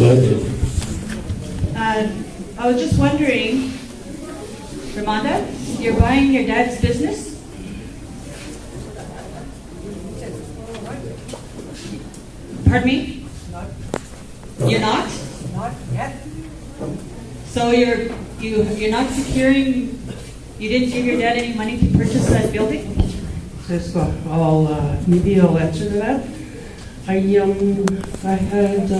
Go ahead. I was just wondering, Ramonda, you're buying your dad's business? Pardon me? Not, You're not? not yet. So you're not securing, you didn't give your dad any money to purchase that building? Yes, maybe I'll answer to that. I had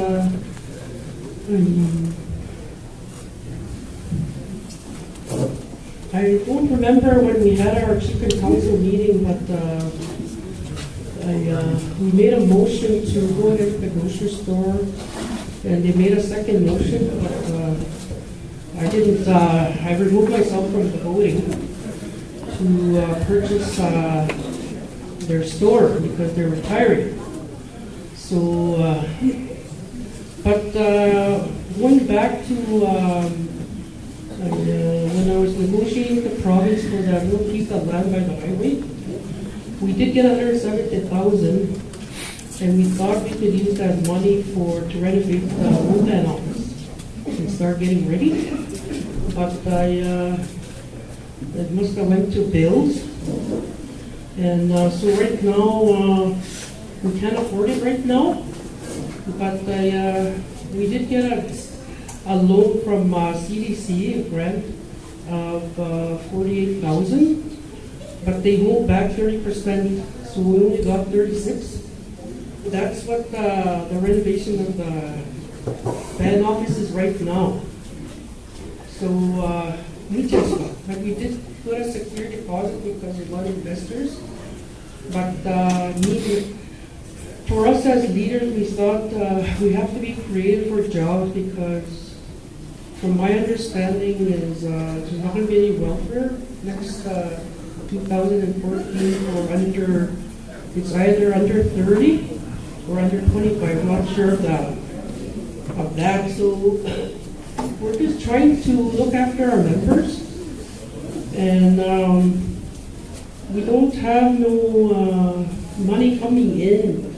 I don't remember when we had our chicken council meeting, but we made a motion to go ahead to the grocery store, and they made a second motion, but I didn't. I removed myself from the voting to purchase their store because they're retiring. So, but going back to when I was negotiating with the province for that little piece of land by the highway, we did get $170,000, and we thought we could use that money to renovate the Woodland office and start getting ready. But it must have went to bills, and so right now we can't afford it right now. But we did get a loan from CDC, a grant of $48,000, but they moved back 30%, so we only got 36. That's what the renovation of the band office is right now. So we did put a secure deposit because we want investors, but for us as leaders, we thought we have to be creative for jobs because, from my understanding, is there's not going to be any welfare next 2014 or under. It's either under 30 or under 25. I'm not sure of that. So we're just trying to look after our members, and we don't have no money coming in.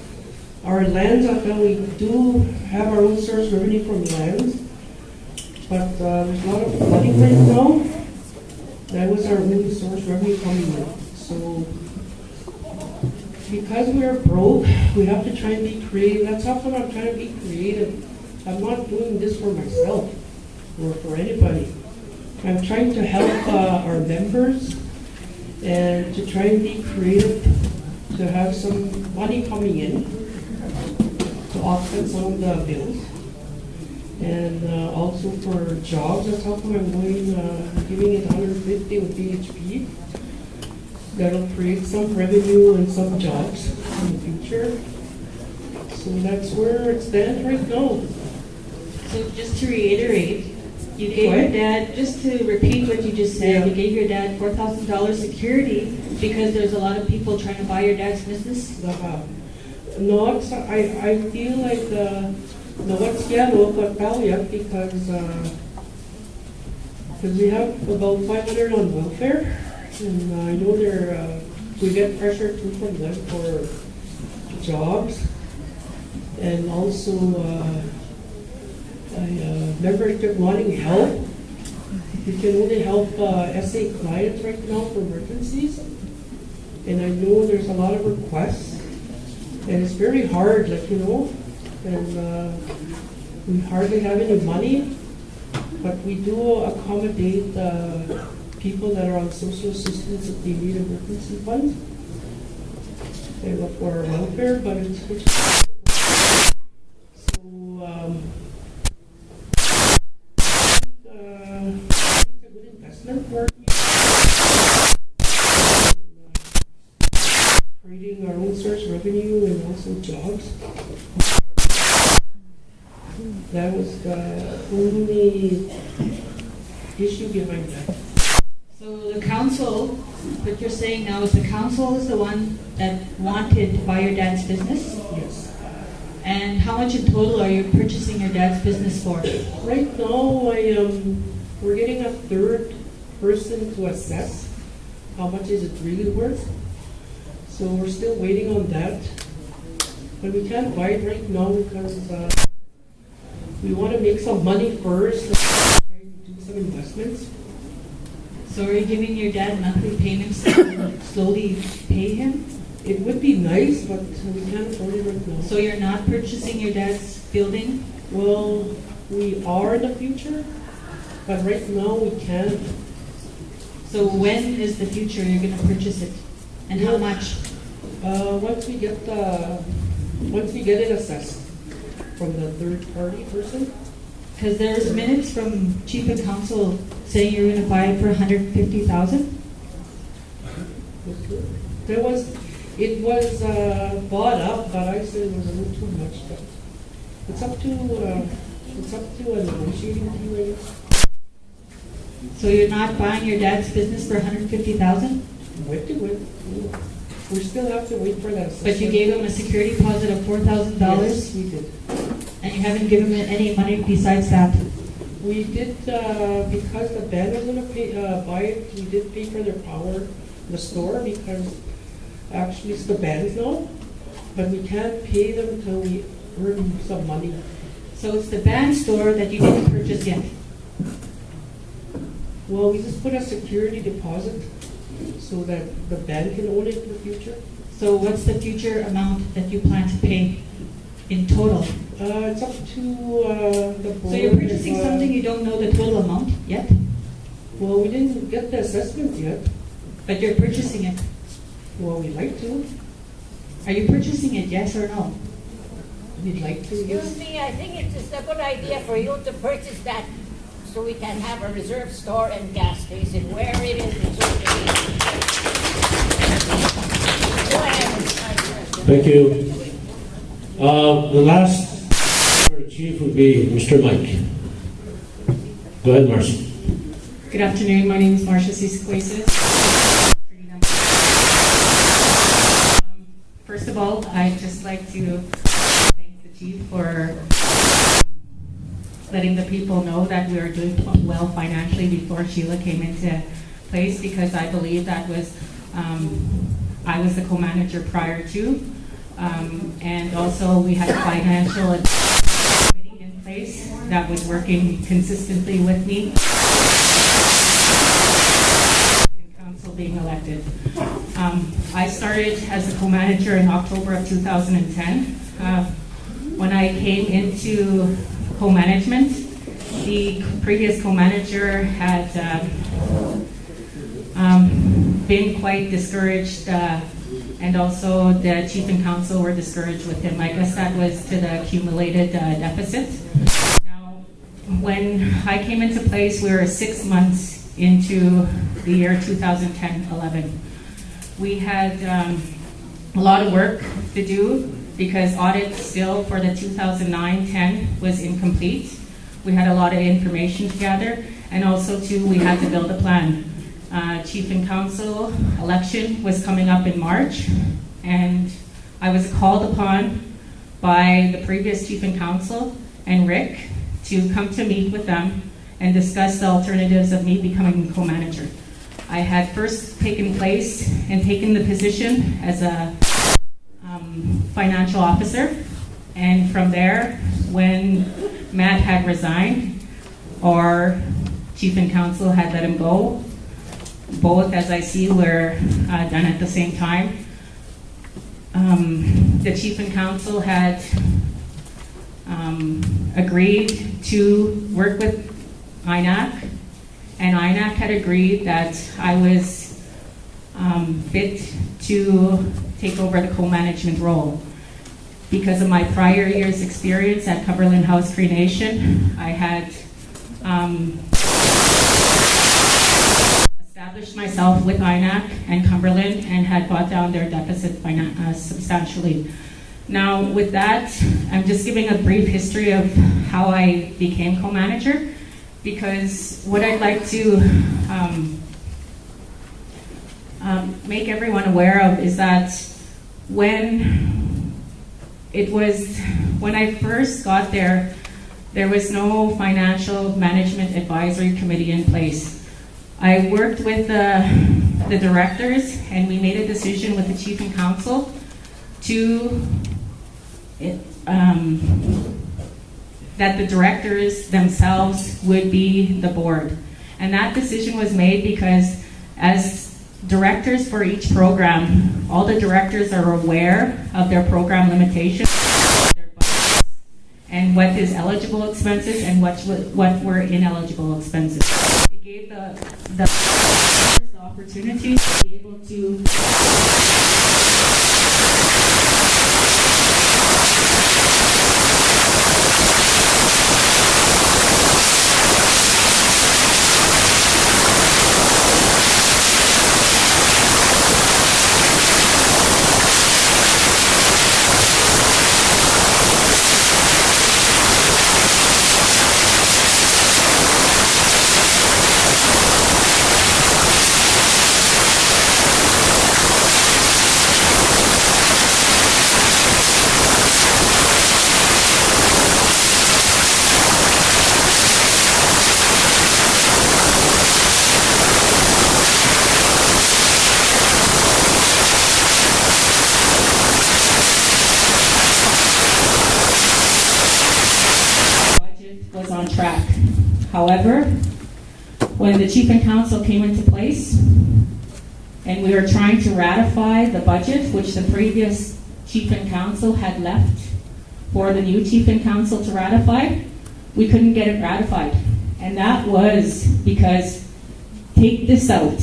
Our lands, we do have our own source revenue from lands, but there's a lot of flooding right now. That was our only source revenue coming in. So because we're broke, we have to try and be creative. That's how come I'm trying to be creative. I'm not doing this for myself or for anybody. I'm trying to help our members and to try and be creative, to have some money coming in to offset some of the bills, and also for jobs. That's how come I'm going, giving it 150 with BHP. That'll create some revenue and some jobs in the future. So that's where it stands right now. So just to reiterate, you gave your dad, just to repeat what you just said, you gave your dad $4,000 security because there's a lot of people trying to buy your dad's business? No, I feel like no, what's because we have about 500 on welfare, and I know we get pressure too from them for jobs, and also members kept wanting help. We can only help SA clients right now for emergencies, and I know there's a lot of requests. And it's very hard, and we hardly have any money, but we do accommodate people that are on social assistance if they need emergency funds. They look for our welfare, but it's so it's a good investment for creating our own source revenue and also jobs. That was the only issue behind that. So the council, what you're saying now is the council is the one that wanted to buy your dad's business? Yes. And how much in total are you purchasing your dad's business for? Right now, we're getting a third person to assess how much is it really worth. So we're still waiting on that. But we can't buy it right now because We want to make some money first, try to do some investments. So are you giving your dad monthly payments to slowly pay him? It would be nice, but we can't afford it right now. So you're not purchasing your dad's building? Well, we are in the future, but right now we can't. So when is the future you're gonna purchase it? And how much? Once we get it assessed from the third party person. Because there's minutes from chief and council saying you're gonna buy it for 150,000? It was bought up, but I said it was a little too much. But it's up to a negotiating team, I guess. So you're not buying your dad's business for 150,000? Wait to wait. We still have to wait for that assessment. But you gave him a security deposit of $4,000? Yes, we did. And you haven't given him any money besides that? We did, because the band was going to buy it, we did pay for their power, the store, because actually it's the band's now, but we can't pay them until we earn some money. So it's the band store that you didn't purchase yet? Well, we just put a security deposit so that the band can own it in the future. So what's the future amount that you plan to pay in total? It's up to the board. So you're purchasing something you don't know the total amount yet? Well, we didn't get the assessment yet. But you're purchasing it. Well, we'd like to. Are you purchasing it, yes or no? We'd like to, Excuse yes. me, I think it's just a good idea for you to purchase that so we can have a reserve store and gas station where it is reserved to be. Go ahead. Thank you. The last for the chief would be Mr. Mike. Go ahead, Marcy. Good afternoon. My name is Marcia Okemasis. First of all, I'd just like to thank the chief for letting the people know that we are doing well financially before Sheila came into place, because I believe that was, I was the co-manager prior to, and also we had a financial committee in place that was working consistently with me. Council being elected. I started as a co-manager in October of 2010. When I came into co-management, the previous co-manager had been quite discouraged, and also the chief and council were discouraged with him. I guess that was to the accumulated deficit. Now, when I came into place, we were 6 months into the year 2010-11. We had a lot of work to do because audit still for the 2009-10 was incomplete. We had a lot of information to gather, and also too, we had to build a plan. Chief and council election was coming up in March, and I was called upon by the previous chief and council and Rick to come to meet with them and discuss the alternatives of me becoming co-manager. I had first taken place and taken the position as a financial officer, and from there, when Matt had resigned or chief and council had let him go, both, as I see, were done at the same time. The chief and council had agreed to work with INAC, and INAC had agreed that I was fit to take over the co-management role. Because of my prior year's experience at Cumberland House Cremation, I had established myself with INAC and Cumberland and had brought down their deficit substantially. Now with that, I'm just giving a brief history of how I became co-manager, because what I'd like to make everyone aware of is that when I first got there, there was no financial management advisory committee in place. I worked with the directors, and we made a decision with the chief and council to that the directors themselves would be the board. And that decision was made because as directors for each program, all the directors are aware of their program limitations, their budgets, and what is eligible expenses and what were ineligible expenses. It gave the opportunity to be able to was on track. However, when the chief and council came into place and we were trying to ratify the budget which the previous chief and council had left for the new chief and council to ratify, we couldn't get it ratified. And that was because take this out,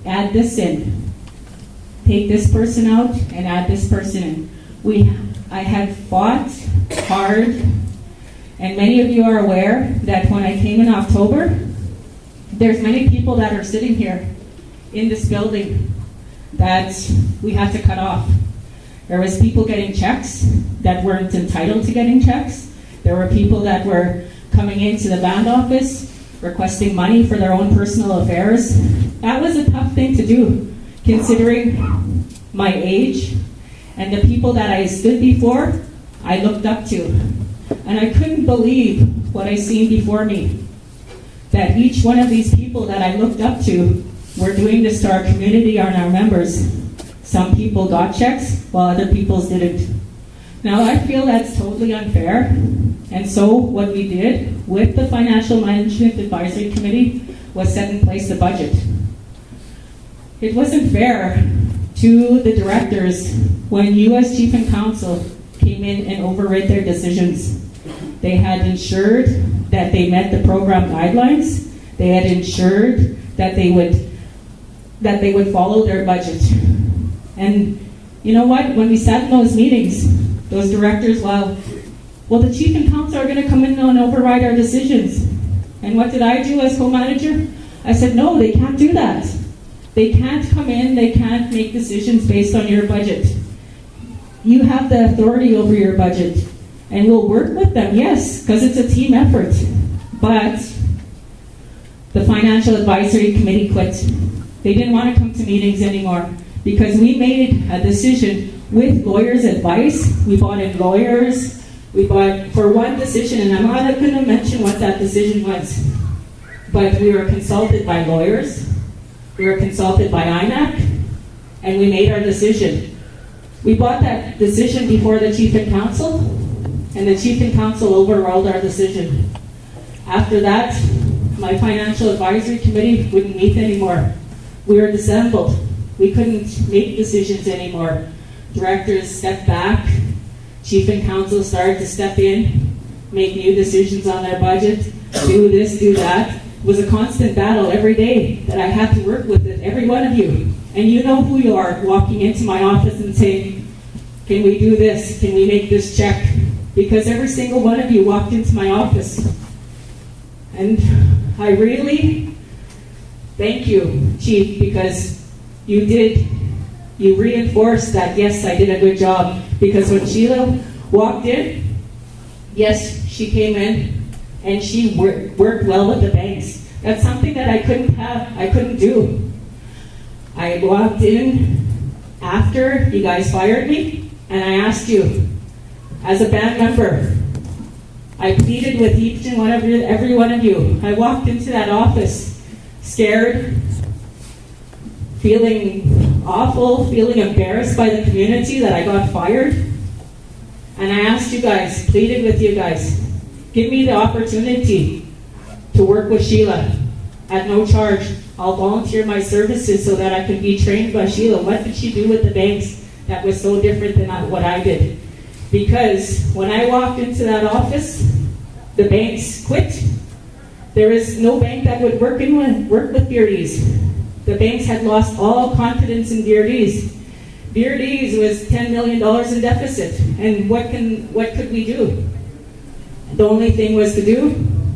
add this in, take this person out and add this person in. I had fought hard. And many of you are aware that when I came in October, there's many people that are sitting here in this building that we had to cut off. There was people getting checks that weren't entitled to getting checks. There were people that were coming into the band office requesting money for their own personal affairs. That was a tough thing to do, considering my age and the people that I stood before, I looked up to. And I couldn't believe what I seen before me. That each one of these people that I looked up to were doing this to our community and our members. Some people got checks while other people didn't. Now I feel that's totally unfair. And so what we did with the Financial Management Advisory Committee was set in place the budget. It wasn't fair to the directors when you as Chief and Council came in and overrode their decisions. They had ensured that they met the program guidelines. They had ensured that they would follow their budget. And you know what? When we sat in those meetings, those directors, well, the Chief and Council are going to come in and override our decisions. And what did I do as co-manager? I said, no, they can't do that. They can't come in, they can't make decisions based on your budget. You have the authority over your budget. And we'll work with them, yes, because it's a team effort. But the Financial Advisory Committee quit. They didn't want to come to meetings anymore because we made a decision with lawyers' advice. We brought in lawyers. We bought for one decision, and I'm not going to mention what that decision was. But we were consulted by lawyers. We were consulted by INAC, and we made our decision. We brought that decision before the Chief and Council, and the Chief and Council overruled our decision. After that, my Financial Advisory Committee wouldn't meet anymore. We were disassembled. We couldn't make decisions anymore. Directors stepped back. Chief and Council started to step in, make new decisions on their budget, do this, do that. It was a constant battle every day that I had to work with it, every one of you. And you know who you are, walking into my office and saying, can we do this? Can we make this check? Because every single one of you walked into my office. And I really thank you, Chief, because you reinforced that, yes, I did a good job. Because when Sheila walked in, yes, she came in and she worked well with the banks. That's something that I couldn't do. I walked in after you guys fired me, and I asked you, as a band member, I pleaded with each and every one of you. I walked into that office scared, feeling awful, feeling embarrassed by the community that I got fired. And I asked you guys, pleaded with you guys, give me the opportunity to work with Sheila at no charge. I'll volunteer my services so that I can be trained by Sheila. What did she do with the banks that was so different than what I did? Because when I walked into that office, the banks quit. There is no bank that would work with Beardy's. The banks had lost all confidence in Beardy's. Beardy's was $10 million in deficit. And what could we do? The only thing was to do,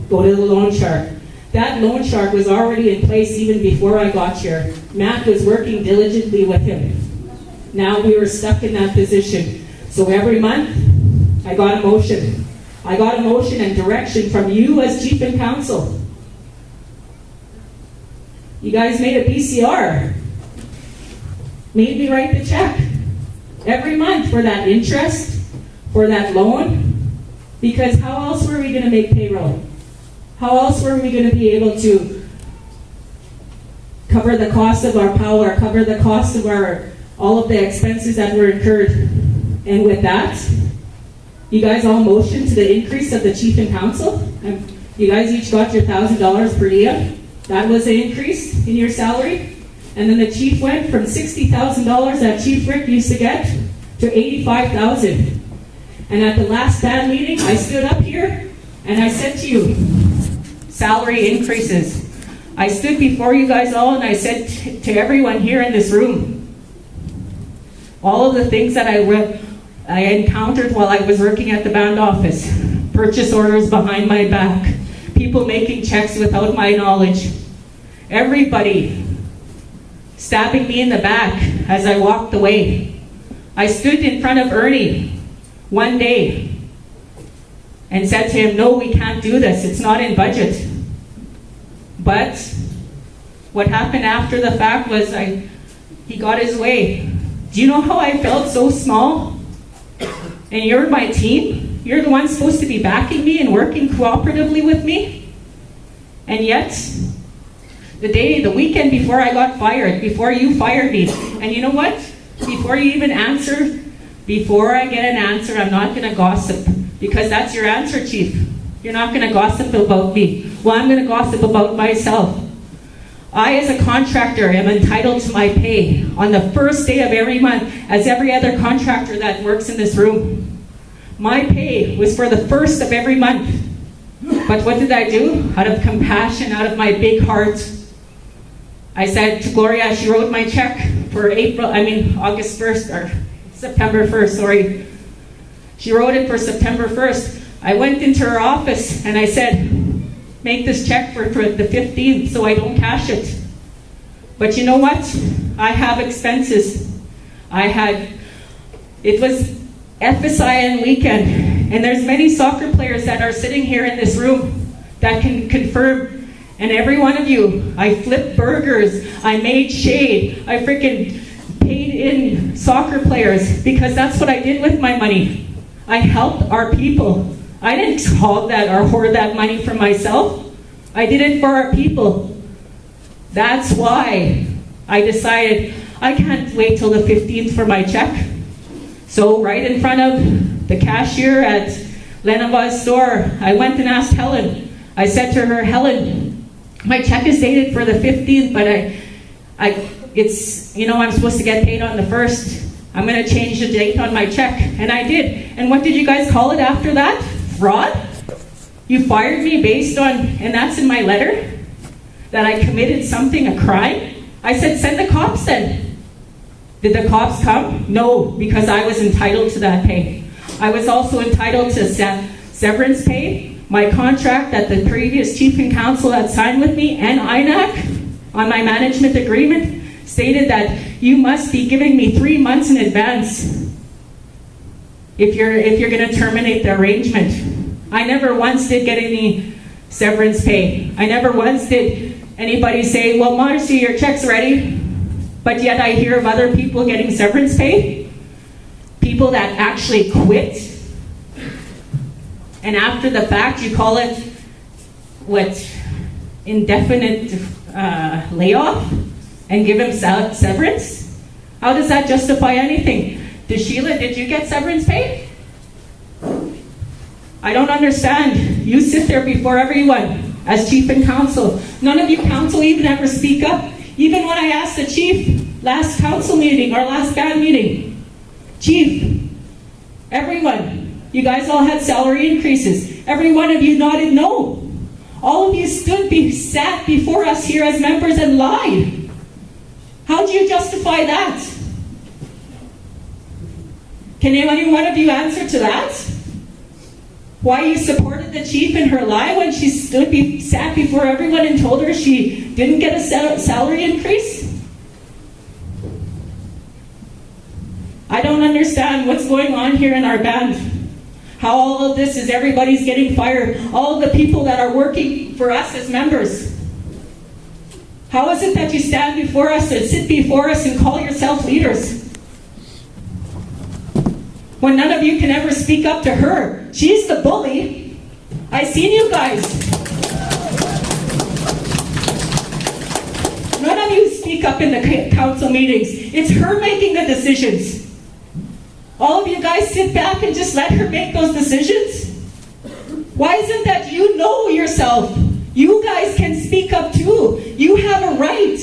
go to the loan shark. That loan shark was already in place even before I got here. Matt was working diligently with him. Now we were stuck in that position. So every month, I got a motion. I got a motion and direction from you as chief and council. You guys made a BCR. Made me write the check every month for that interest, for that loan. Because how else were we going to make payroll? How else were we going to be able to cover the cost of our power, cover the cost of all of the expenses that were incurred? And with that, you guys all motioned to the increase of the chief and council. You guys each got your $1,000 per diem. That was an increase in your salary. And then the chief went from $60,000 that Chief Rick used to get to $85,000. And at the last band meeting, I stood up here and I said to you, salary increases. I stood before you guys all and I said to everyone here in this room, all of the things that I encountered while I was working at the band office, purchase orders behind my back, people making checks without my knowledge, everybody stabbing me in the back as I walked away. I stood in front of Ernie one day and said to him, no, we can't do this. It's not in budget. But what happened after the fact was he got his way. Do you know how I felt so small? And you're my team? You're the one supposed to be backing me and working cooperatively with me? And yet, the weekend before I got fired, before you fired me, and you know what? Before you even answer, before I get an answer, I'm not going to gossip. Because that's your answer, Chief. You're not going to gossip about me. Well, I'm going to gossip about myself. I, as a contractor, am entitled to my pay on the first day of every month, as every other contractor that works in this room. My pay was for the first of every month. But what did I do? Out of compassion, out of my big heart, I said to Gloria, she wrote my check for August 1st, or September 1st, sorry. She wrote it for September 1st. I went into her office and I said, make this check for the 15th so I don't cash it. But you know what? I have expenses. It was FSIN weekend, and there's many soccer players that are sitting here in this room that can confirm. And every one of you, I flipped burgers, I made shade, I freaking paid in soccer players because that's what I did with my money. I helped our people. I didn't hog that or hoard that money for myself. I did it for our people. That's why I decided I can't wait till the 15th for my check. So right in front of the cashier at Lenava's store, I went and asked Helen. I said to her, Helen, my check is dated for the 15th, but I'm supposed to get paid on the 1st. I'm going to change the date on my check. And I did. And what did you guys call it after that? Fraud? You fired me based on, and that's in my letter, that I committed something, a crime? I said, send the cops then. Did the cops come? No, because I was entitled to that pay. I was also entitled to severance pay. My contract that the previous chief and council had signed with me and INAC on my management agreement stated that you must be giving me 3 months in advance if you're going to terminate the arrangement. I never once did get any severance pay. I never once did anybody say, well, Marcy, your check's ready. But yet I hear of other people getting severance pay. People that actually quit. And after the fact, you call it, indefinite layoff? And give him severance? How does that justify anything? Sheila, did you get severance pay? I don't understand. You sit there before everyone as chief and council. None of you council even ever speak up. Even when I asked the chief last council meeting, or last band meeting, chief, everyone, you guys all had salary increases. Every one of you nodded no. All of you sat before us here as members and lied. How do you justify that? Can any one of you answer to that? Why you supported the chief in her lie when she sat before everyone and told her she didn't get a salary increase? I don't understand what's going on here in our band. How all of this is everybody's getting fired. All of the people that are working for us as members. How is it that you stand before us and sit before us and call yourself leaders? When none of you can ever speak up to her. She's the bully. I seen you guys. None of you speak up in the council meetings. It's her making the decisions. All of you guys sit back and just let her make those decisions? Why isn't that you know yourself? You guys can speak up too. You have a right.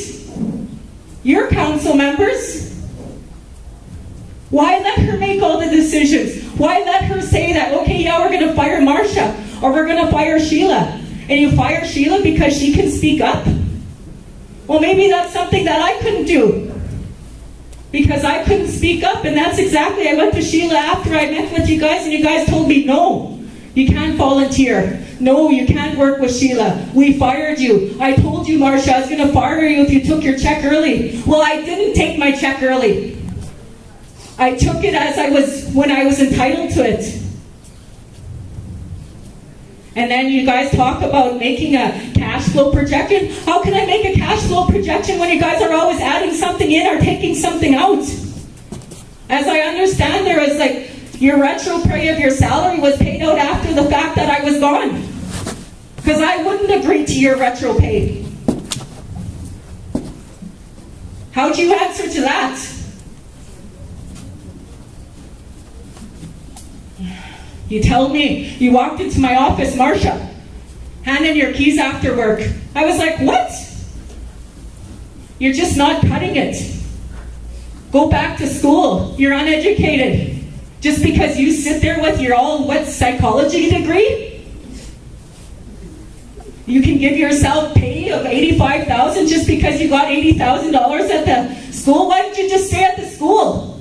You're council members. Why let her make all the decisions? Why let her say that, okay, yeah, we're going to fire Marcia, or we're going to fire Sheila. And you fire Sheila because she can speak up? Well, maybe that's something that I couldn't do. Because I couldn't speak up, and that's exactly, I went to Sheila after I met with you guys, and you guys told me, no, you can't volunteer. No, you can't work with Sheila. We fired you. I told you, Marcia, I was going to fire you if you took your check early. Well, I didn't take my check early. I took it when I was entitled to it. And then you guys talk about making a cash flow projection. How can I make a cash flow projection when you guys are always adding something in or taking something out? As I understand, there was your retro pay of your salary was paid out after the fact that I was gone. Because I wouldn't agree to your retro pay. How'd you answer to that? You tell me, you walked into my office, Marcia, handing your keys after work. I was like, what? You're just not cutting it. Go back to school. You're uneducated. Just because you sit there with your psychology degree? You can give yourself pay of $85,000 just because you got $80,000 at the school? Why didn't you just stay at the school?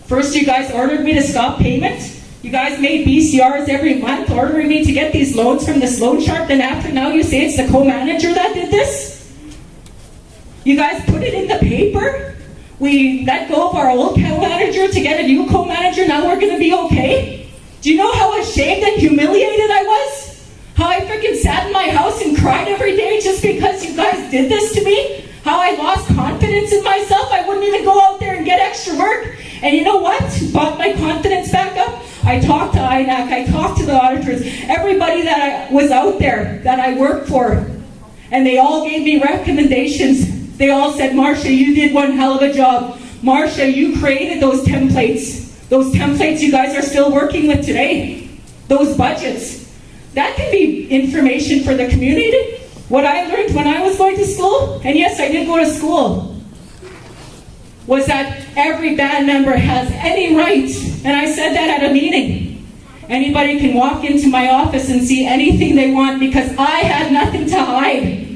First, you guys ordered me to stop payment. You guys made BCRs every month, ordering me to get these loans from this loan shark. Then after now you say it's the co-manager that did this? You guys put it in the paper? We let go of our old co-manager to get a new co-manager. Now we're going to be okay? Do you know how ashamed and humiliated I was? How I freaking sat in my house and cried every day just because you guys did this to me? How I lost confidence in myself? I wouldn't even go out there and get extra work. And you know what? Brought my confidence back up. I talked to INAC, I talked to the auditors, everybody that was out there that I worked for. And they all gave me recommendations. They all said, Marcia, you did one hell of a job. Marcia, you created those templates. Those templates you guys are still working with today. Those budgets. That can be information for the community. What I learned when I was going to school, and yes, I did go to school, was that every band member has any right, and I said that at a meeting. Anybody can walk into my office and see anything they want because I had nothing to hide.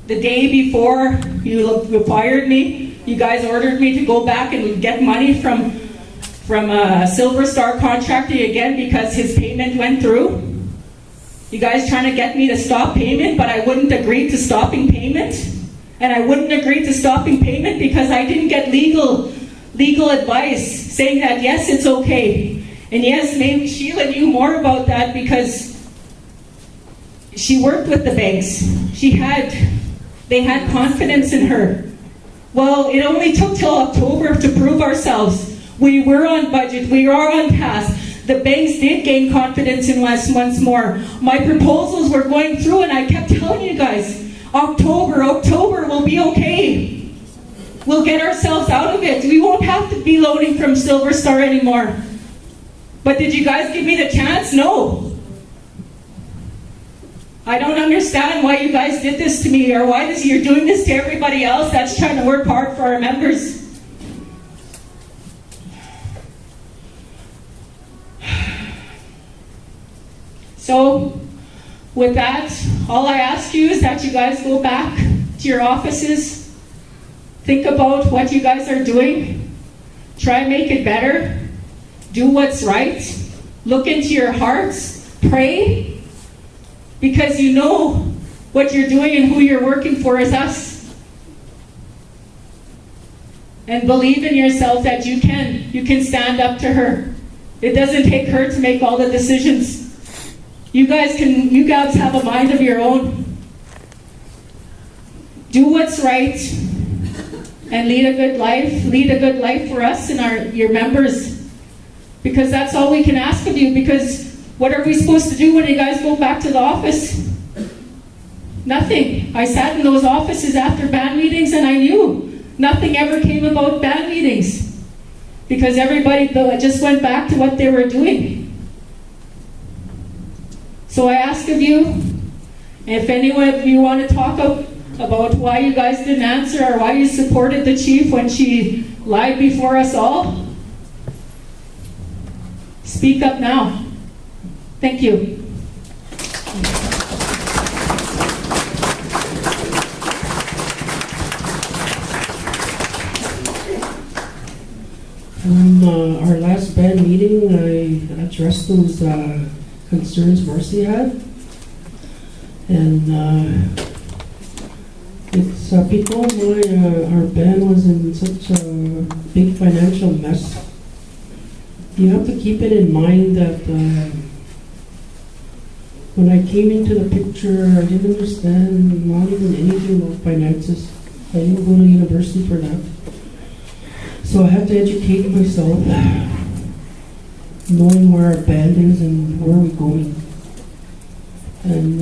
The day before you fired me, you guys ordered me to go back and get money from a Silver Star contractor again because his payment went through. You guys trying to get me to stop payment, but I wouldn't agree to stopping payment. And I wouldn't agree to stopping payment because I didn't get legal advice saying that yes, it's okay. And yes, maybe Sheila knew more about that because she worked with the banks. They had confidence in her. Well, it only took till October to prove ourselves. We were on budget, we are on task. The banks did gain confidence in us once more. My proposals were going through, and I kept telling you guys, October will be okay. We'll get ourselves out of it. We won't have to be loaning from Silver Star anymore. But did you guys give me the chance? No. I don't understand why you guys did this to me, or why you're doing this to everybody else that's trying to work hard for our members. So, with that, all I ask you is that you guys go back to your offices, think about what you guys are doing, try and make it better, do what's right, look into your hearts, pray, because you know what you're doing and who you're working for is us. And believe in yourself that you can stand up to her. It doesn't take her to make all the decisions. You guys have a mind of your own. Do what's right and lead a good life for us and your members. Because that's all we can ask of you, because what are we supposed to do when you guys go back to the office? Nothing. I sat in those offices after band meetings and I knew nothing ever came about band meetings because everybody just went back to what they were doing. So I ask of you, if anyone of you want to talk about why you guys didn't answer or why you supported the chief when she lied before us all, speak up now. Thank you. Our last band meeting, I addressed those concerns Marcy had, and it's because our band was in such a big financial mess. You have to keep it in mind that when I came into the picture, I didn't understand not even anything about finances. I didn't go to university for that. So I had to educate myself, knowing where our band is and where we're going. And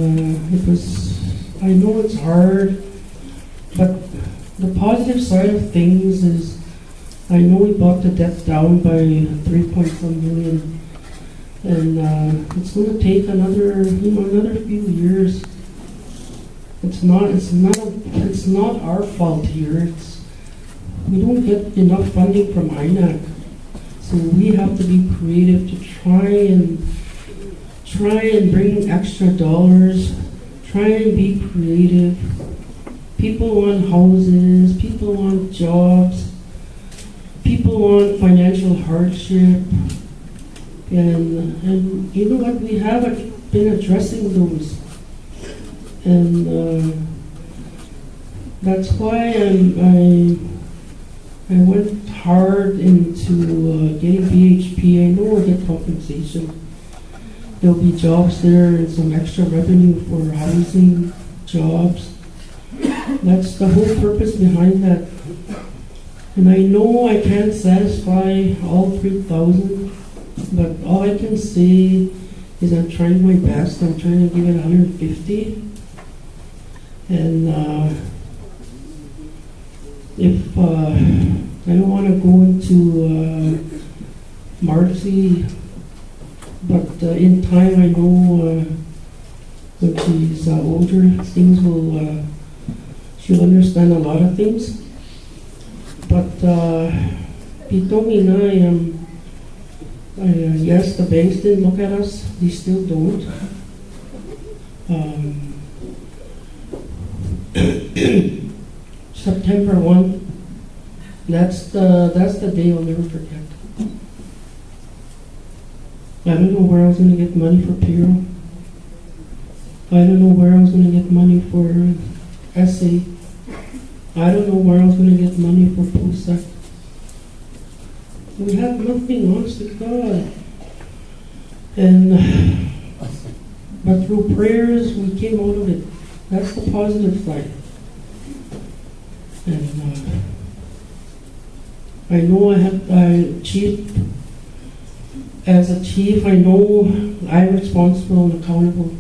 I know it's hard, but the positive side of things is I know we brought the debt down by 3.1 million. And it's going to take another few years. It's not our fault here. We don't get enough funding from INAC, so we have to be creative to try and bring extra dollars. Try and be creative. People want houses. People want jobs. People want financial hardship. And you know what, we have been addressing those. And that's why I went hard into getting BHP. I know we'll get compensation. There'll be jobs there and some extra revenue for housing, jobs. That's the whole purpose behind that. And I know I can't satisfy all 3,000. But all I can say is I'm trying my best. I'm trying to give it 150. And if I don't want to go into Marcy, but in time I know when she's older, she'll understand a lot of things. But Pitomi and yes, the banks didn't look at us. They still don't. September 1. That's the day I'll never forget. I don't know where I was going to get money for payroll. I don't know where I was going to get money for SA. I don't know where I was going to get money for POSAC. We have nothing, honest to God. But through prayers, we came out of it. That's the positive side. And I know Chief as a chief, I know I'm responsible and accountable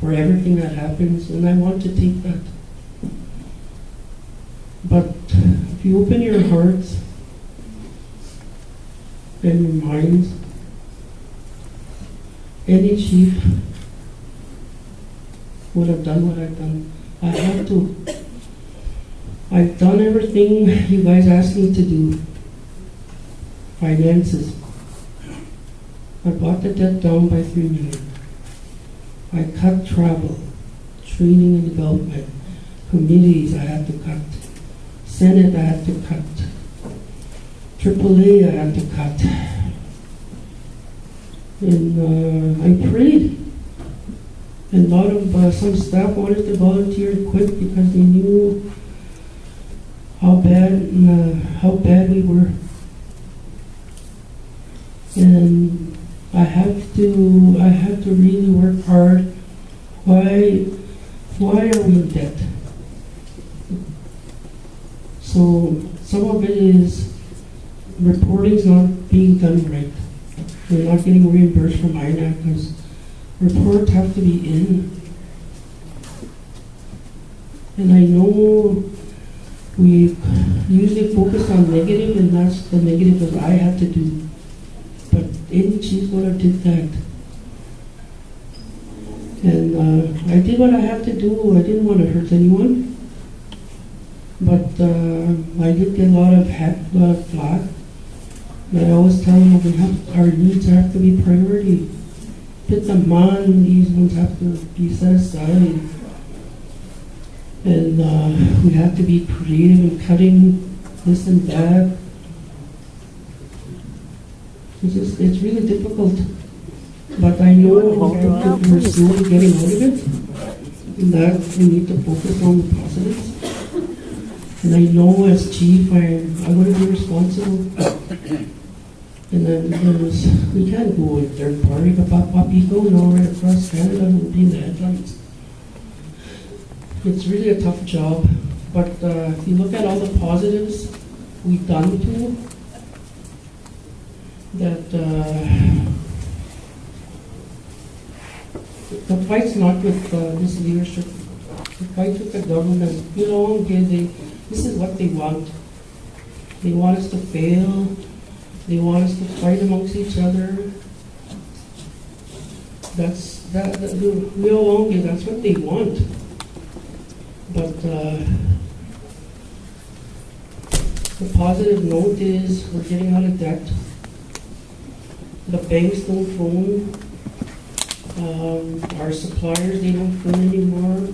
for everything that happens, and I want to take that. But if you open your hearts and your minds, any chief would have done what I've done. I have to. I've done everything you guys asked me to do. Finances. I brought the debt down by $3 million. I cut travel, training and development, committees I had to cut, Senate I had to cut, AAA I had to cut. And I prayed. And a lot of some staff wanted to volunteer to quit because they knew how bad we were. And I have to really work hard. Why are we in debt? So some of it is reporting's not being done right. We're not getting reimbursed from INAC because reports have to be in. And I know we usually focus on negative, and that's the negative that I have to do. But any chief would have did that. And I did what I had to do. I didn't want to hurt anyone. But I did get a lot of flack. And I always tell them our needs have to be priority. Put them on, these ones have to be set aside. And we have to be creative in cutting this and that. It's really difficult. But I know we're slowly getting out of it. And that we need to focus on the positives. And I know as chief, I want to be responsible. And then we can't go with third party, but Papico, no, right across Canada will be in the headlines. It's really a tough job, but if you look at all the positives we've done too, that the fight's not with this leadership, the fight's with the government. You know, this is what they want. They want us to fail. They want us to fight amongst each other. That's what they want. But the positive note is we're getting out of debt. The banks don't phone. Our suppliers, they don't phone anymore.